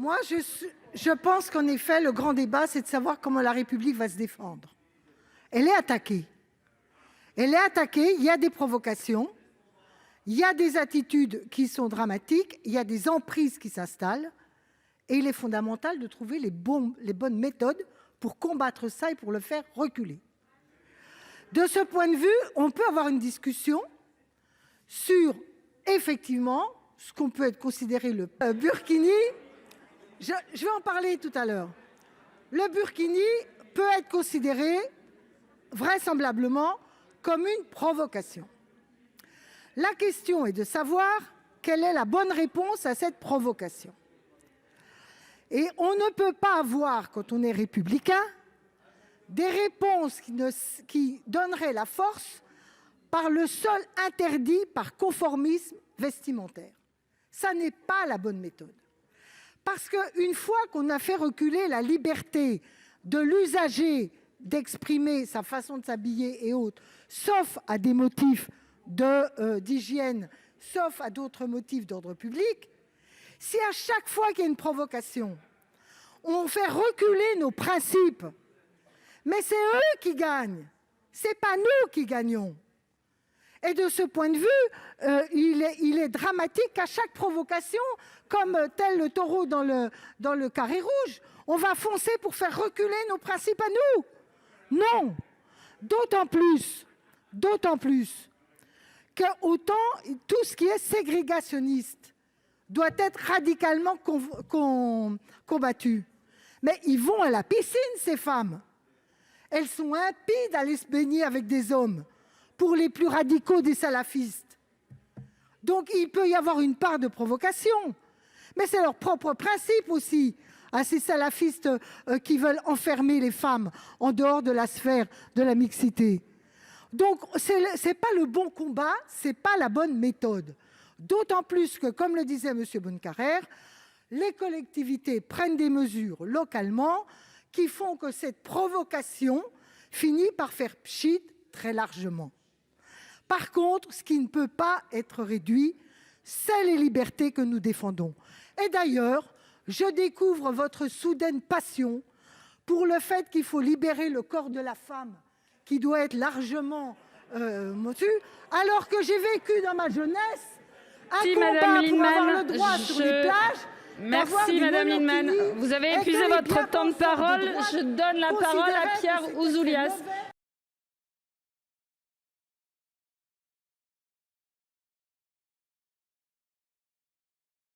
Moi, je pense qu'en effet, le grand débat, c'est de savoir comment la République va se défendre. Elle est attaquée. Elle est attaquée, il y a des provocations, il y a des attitudes qui sont dramatiques, il y a des emprises qui s'installent, et il est fondamental de trouver les bonnes méthodes pour combattre ça et pour le faire reculer. De ce point de vue, on peut avoir une discussion sur, effectivement, ce qu'on peut être considéré le burkini. Je vais en parler tout à l'heure. Le burkini peut être considéré vraisemblablement comme une provocation. La question est de savoir quelle est la bonne réponse à cette provocation. Et on ne peut pas avoir, quand on est républicain, des réponses qui donneraient la force par le seul interdit, par conformisme vestimentaire. Ça n'est pas la bonne méthode. Parce qu'une fois qu'on a fait reculer la liberté de l'usager d'exprimer sa façon de s'habiller et autres, sauf à des motifs d'hygiène, sauf à d'autres motifs d'ordre public, si à chaque fois qu'il y a une provocation, on fait reculer nos principes, mais c'est eux qui gagnent, ce n'est pas nous qui gagnons. Et de ce point de vue, il est dramatique qu'à chaque provocation, comme tel le taureau dans le carré rouge, on va foncer pour faire reculer nos principes à nous. Non. D'autant plus que autant tout ce qui est ségrégationniste doit être radicalement combattu. Mais ils vont à la piscine, ces femmes. Elles sont impies d'aller se baigner avec des hommes, pour les plus radicaux des salafistes. Donc il peut y avoir une part de provocation, mais c'est leur propre principe aussi, à ces salafistes qui veulent enfermer les femmes en dehors de la sphère de la mixité. Donc ce n'est pas le bon combat, ce n'est pas la bonne méthode. D'autant plus que, comme le disait M. Bonnecarrère, les collectivités prennent des mesures localement qui font que cette provocation finit par faire pchit très largement. Par contre, ce qui ne peut pas être réduit, c'est les libertés que nous défendons. Et d'ailleurs, je découvre votre soudaine passion pour le fait qu'il faut libérer le corps de la femme, qui doit être largement motu, alors que j'ai vécu dans ma jeunesse un combat pour avoir le droit sur les plages. Merci Madame Lienemann. Vous avez épuisé votre temps de parole. Je donne la parole à Pierre Ouzoulias.